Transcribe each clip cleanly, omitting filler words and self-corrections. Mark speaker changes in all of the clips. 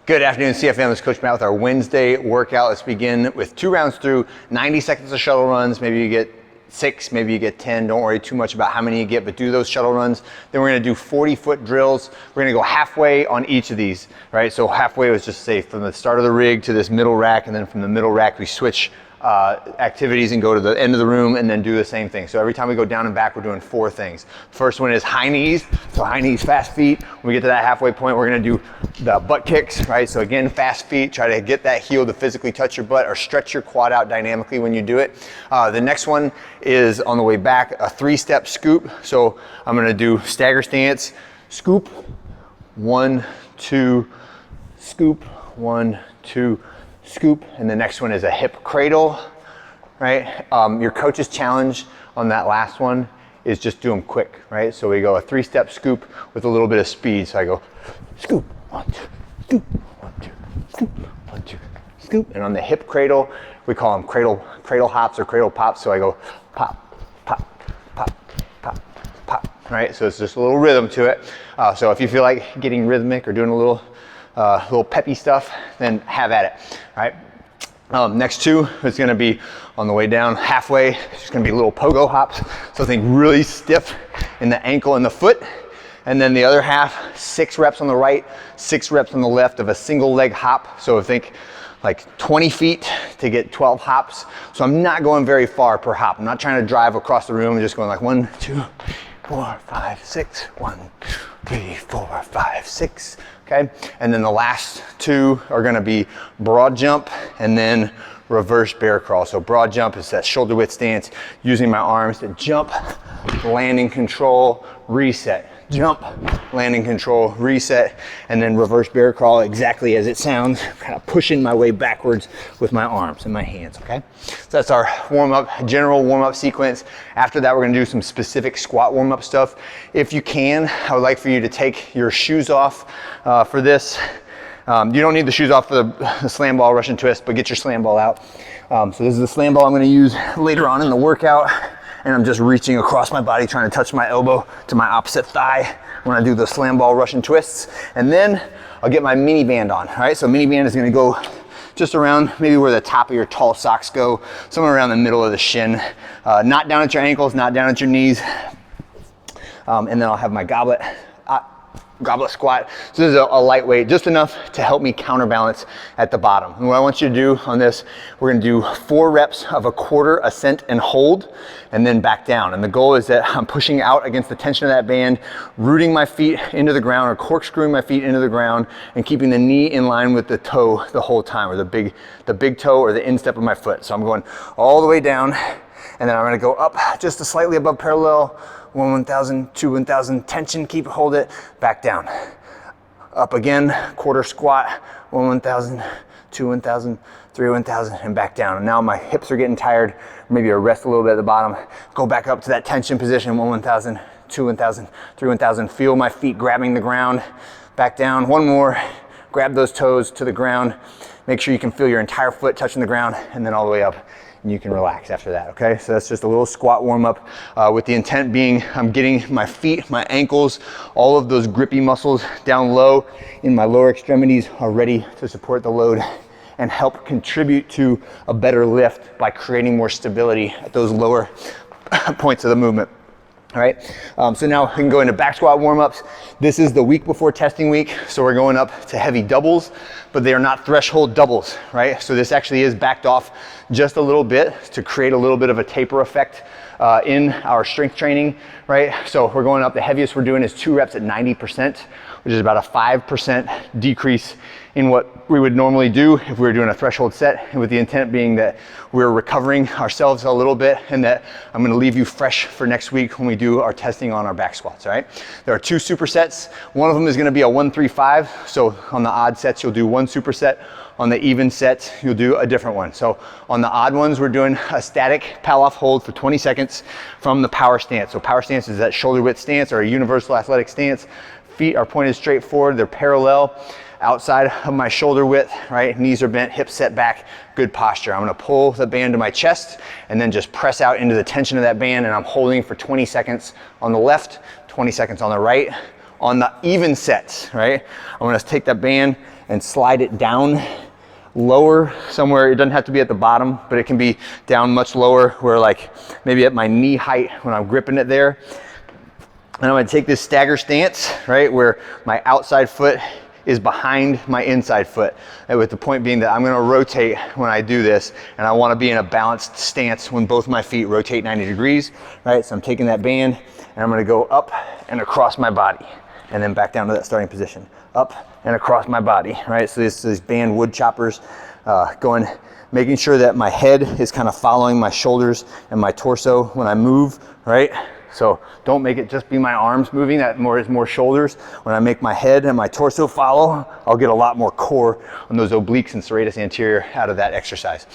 Speaker 1: Good afternoon, CF Fam. This is Coach Matt with our Wednesday workout. Let's begin with 2 rounds through 90 seconds of shuttle runs. Maybe you get 6, maybe you get 10. Don't worry too much about how many you get, but do those shuttle runs. Then we're gonna do 40-foot drills. We're gonna go halfway on each of these, right? So halfway was just say from the start of the rig to this middle rack, and then from the middle rack we switch activities and go to the end of the room and then do the same thing. So every time we go down and back, we're doing 4 things. First one is high knees. So high knees, fast feet. When we get to that halfway point, we're gonna do the butt kicks, right? So again, fast feet, try to get that heel to physically touch your butt or stretch your quad out dynamically when you do it. The next one is on the way back, a 3-step scoop. So I'm gonna do stagger stance, scoop, 1, 2, scoop, 1, 2, scoop, and the next one is a hip cradle, right? Your coach's challenge on that last one is just do them quick, right? So we go a 3-step scoop with a little bit of speed. So I go scoop, 1, 2, scoop, 1, 2, scoop, 1, 2, scoop. And on the hip cradle, we call them cradle hops or cradle pops. So I go pop, pop, pop, pop, pop, right? So it's just a little rhythm to it. So if you feel like getting rhythmic or doing a little peppy stuff, then have at it, right? Next 2 is gonna be on the way down halfway. It's just gonna be little pogo hops. So think really stiff in the ankle and the foot. And then the other half, 6 reps on the right, 6 reps on the left of a single leg hop. So think like 20 feet to get 12 hops. So I'm not going very far per hop. I'm not trying to drive across the room. I'm just going like 1, 2, 4, 5, 6, 1, 2, 3, 4, 5, 6. Okay, and then the last 2 are gonna be broad jump and then reverse bear crawl. So broad jump is that shoulder width stance, using my arms to jump, landing control, reset. Jump, landing control, reset, and then reverse bear crawl exactly as it sounds, kind of pushing my way backwards with my arms and my hands, okay? So that's our warm-up, general warm-up sequence. After that, we're gonna do some specific squat warm-up stuff. If you can, I would like for you to take your shoes off for this. You don't need the shoes off for the slam ball, Russian twist, but get your slam ball out. So this is the slam ball I'm gonna use later on in the workout. And I'm just reaching across my body, trying to touch my elbow to my opposite thigh when I do the slam ball Russian twists. And then I'll get my mini band on, all right? So mini band is gonna go just around maybe where the top of your tall socks go, somewhere around the middle of the shin. Not down at your ankles, not down at your knees. And then I'll have my goblet squat. So this is a lightweight, just enough to help me counterbalance at the bottom. And what I want you to do on this, we're gonna do 4 reps of a quarter ascent and hold, and then back down. And the goal is that I'm pushing out against the tension of that band, rooting my feet into the ground or corkscrewing my feet into the ground and keeping the knee in line with the toe the whole time, or the big toe or the instep of my foot. So I'm going all the way down, and then I'm gonna go up just slightly above parallel, 1, 1,000, 2, 1,000, tension, keep it, hold it, back down. Up again, quarter squat, 1, 1,000, 2, 1,000, 3, 1,000, and back down. And now my hips are getting tired, maybe I rest a little bit at the bottom, go back up to that tension position, 1, 1,000, 2, 1,000, 3, 1,000, feel my feet grabbing the ground, back down, 1 more, grab those toes to the ground, make sure you can feel your entire foot touching the ground, and then all the way up. And you can relax after that, okay? So that's just a little squat warm-up with the intent being I'm getting my feet, my ankles, all of those grippy muscles down low in my lower extremities are ready to support the load and help contribute to a better lift by creating more stability at those lower points of the movement. All right, so now we can go into back squat warm-ups. This is the week before testing week, so we're going up to heavy doubles, but they are not threshold doubles, right? So this actually is backed off just a little bit to create a little bit of a taper effect in our strength training, right? So we're going up, the heaviest we're doing is 2 reps at 90%, which is about a 5% decrease in what we would normally do if we were doing a threshold set, and with the intent being that we're recovering ourselves a little bit and that I'm gonna leave you fresh for next week when we do our testing on our back squats, all right? There are 2 supersets. One of them is gonna be a 1-3-5. So on the odd sets, you'll do 1 superset. On the even sets, you'll do a different one. So on the odd ones, we're doing a static pal-off hold for 20 seconds from the power stance. So power stance is that shoulder width stance or a universal athletic stance. Feet are pointed straight forward, they're parallel outside of my shoulder width, right? Knees are bent, hips set back, good posture. I'm gonna pull the band to my chest and then just press out into the tension of that band, and I'm holding for 20 seconds on the left, 20 seconds on the right. On the even sets, right? I'm gonna take that band and slide it down lower somewhere. It doesn't have to be at the bottom, but it can be down much lower, where like maybe at my knee height when I'm gripping it there. And I'm gonna take this stagger stance, right, where my outside foot is behind my inside foot. And with the point being that I'm gonna rotate when I do this, and I wanna be in a balanced stance when both my feet rotate 90 degrees, right? So I'm taking that band and I'm gonna go up and across my body, and then back down to that starting position. Up and across my body, right? So this is band wood choppers, making sure that my head is kind of following my shoulders and my torso when I move, right? So don't make it just be my arms moving, that is more shoulders. When I make my head and my torso follow, I'll get a lot more core on those obliques and serratus anterior out of that exercise.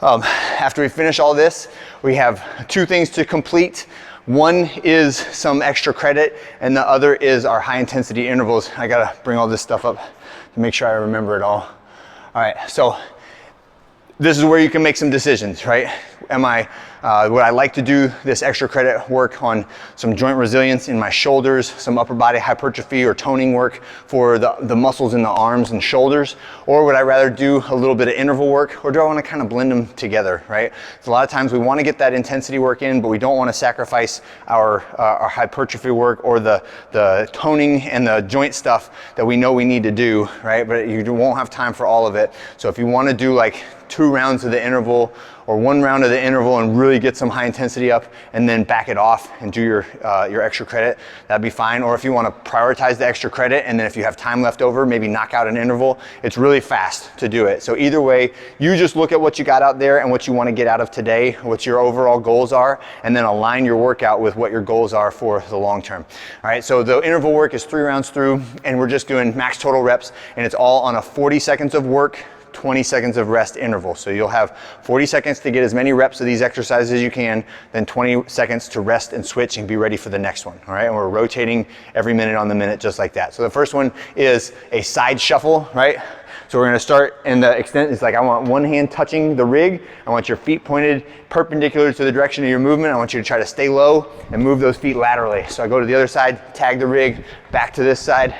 Speaker 1: After we finish all this, we have 2 things to complete. One is some extra credit, and the other is our high intensity intervals. I gotta bring all this stuff up to make sure I remember it all. All right, so this is where you can make some decisions, right? Would I like to do this extra credit work on some joint resilience in my shoulders, some upper body hypertrophy or toning work for the muscles in the arms and shoulders? Or would I rather do a little bit of interval work, or do I want to kind of blend them together, right? So a lot of times we want to get that intensity work in, but we don't want to sacrifice our hypertrophy work or the toning and the joint stuff that we know we need to do, right? But you won't have time for all of it. So if you want to do like 2 rounds of the interval or 1 round of the interval and really get some high intensity up, and then back it off and do your extra credit, that'd be fine. Or if you want to prioritize the extra credit, and then if you have time left over, maybe knock out an interval. It's really fast to do it. So either way, you just look at what you got out there and what you want to get out of today, what your overall goals are, and then align your workout with what your goals are for the long term. All right, so the interval work is 3 rounds through, and we're just doing max total reps, and it's all on a 40 seconds of work, 20 seconds of rest interval. So you'll have 40 seconds to get as many reps of these exercises as you can, then 20 seconds to rest and switch and be ready for the next one. All right, and we're rotating every minute on the minute just like that. So the first one is a side shuffle, right? So we're gonna start, and the extent is like, I want one hand touching the rig. I want your feet pointed perpendicular to the direction of your movement. I want you to try to stay low and move those feet laterally. So I go to the other side, tag the rig, back to this side,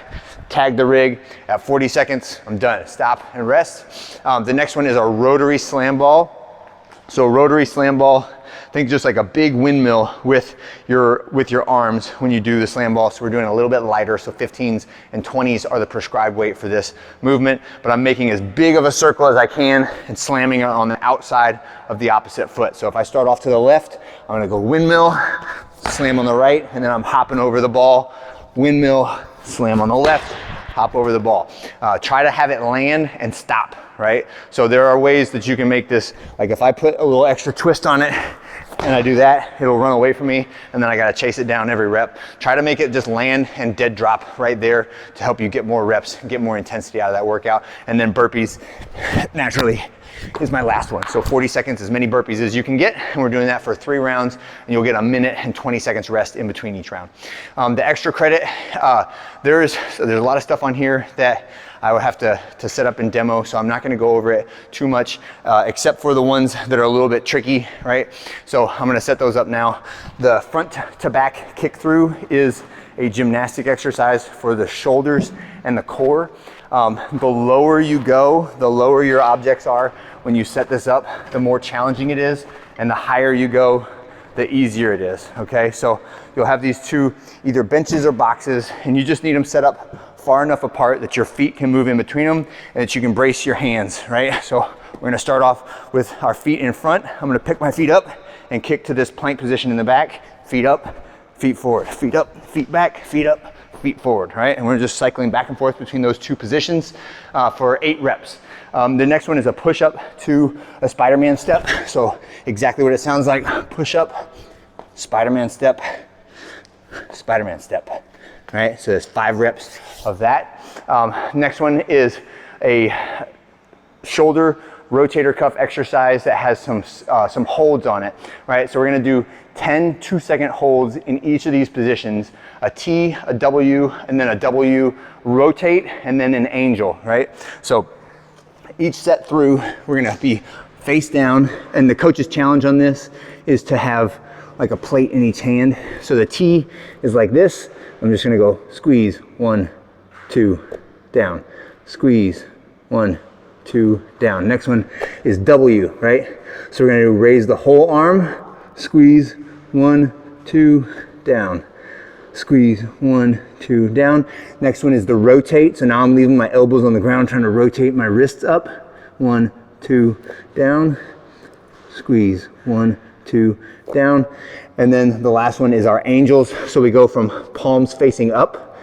Speaker 1: tag the rig. At 40 seconds, I'm done. Stop and rest. The next one is our rotary slam ball. So rotary slam ball, think just like a big windmill with your arms when you do the slam ball. So we're doing a little bit lighter, so 15s and 20s are the prescribed weight for this movement, but I'm making as big of a circle as I can and slamming it on the outside of the opposite foot. So if I start off to the left, I'm gonna go windmill, slam on the right, and then I'm hopping over the ball, windmill, slam on the left, hop over the ball. Try to have it land and stop, right? So there are ways that you can make this, like if I put a little extra twist on it and I do that, it'll run away from me, and then I gotta chase it down every rep. Try to make it just land and dead drop right there to help you get more reps, get more intensity out of that workout. And then burpees, naturally, is my last one. So 40 seconds, as many burpees as you can get, and we're doing that for 3 rounds, and you'll get a minute and 20 seconds rest in between each round. The extra credit, there's a lot of stuff on here that I would have to set up and demo, so I'm not gonna go over it too much, except for the ones that are a little bit tricky, right? So I'm gonna set those up now. The front to back kick through is a gymnastic exercise for the shoulders and the core. The lower you go, the lower your objects are when you set this up, the more challenging it is, and the higher you go, the easier it is, okay? So you'll have these 2 either benches or boxes, and you just need them set up far enough apart that your feet can move in between them and that you can brace your hands, right? So we're gonna start off with our feet in front. I'm gonna pick my feet up and kick to this plank position in the back. Feet up, feet forward, feet up, feet back, feet up, feet forward, right? And we're just cycling back and forth between those 2 positions for 8 reps. The next one is a push-up to a Spider-Man step. So exactly what it sounds like, push-up, Spider-Man step, Spider-Man step, right? So there's 5 reps of that. Next one is a shoulder rotator cuff exercise that has some holds on it, right? So we're gonna do 10 2-second holds in each of these positions, a T, a W, and then a W rotate, and then an angel, right? So each set through, we're gonna be face down, and the coach's challenge on this is to have like a plate in each hand. So the T is like this. I'm just gonna go squeeze, 1, 2, down, squeeze, 1, 2, down. Next one is W, right? So we're gonna do raise the whole arm, squeeze, 1, 2, down. Squeeze, 1, 2, down. Next one is the rotate. So now I'm leaving my elbows on the ground, trying to rotate my wrists up. 1, 2, down. Squeeze, 1, 2, down. And then the last one is our angels. So we go from palms facing up.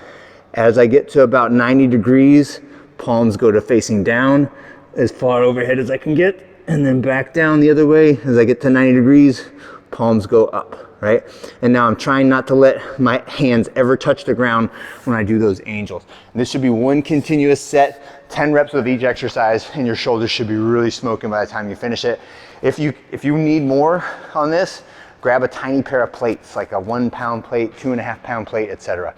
Speaker 1: As I get to about 90 degrees, palms go to facing down as far overhead as I can get, and then back down the other way. As I get to 90 degrees, palms go up, right? And now I'm trying not to let my hands ever touch the ground when I do those angels. And this should be one continuous set, 10 reps with each exercise, and your shoulders should be really smoking by the time you finish it. If you need more on this, grab a tiny pair of plates, like a 1 pound plate, 2.5 pound plate, etc.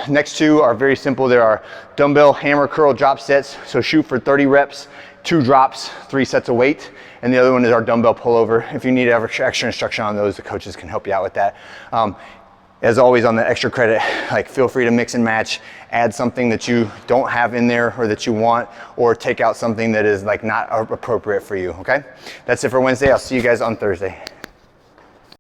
Speaker 1: Next two are very simple. There are dumbbell hammer curl drop sets. So shoot for 30 reps, 2 drops, 3 sets of weight. And the other one is our dumbbell pullover. If you need extra instruction on those, the coaches can help you out with that. As always on the extra credit, like feel free to mix and match, add something that you don't have in there or that you want, or take out something that is like not appropriate for you, okay? That's it for Wednesday. I'll see you guys on Thursday.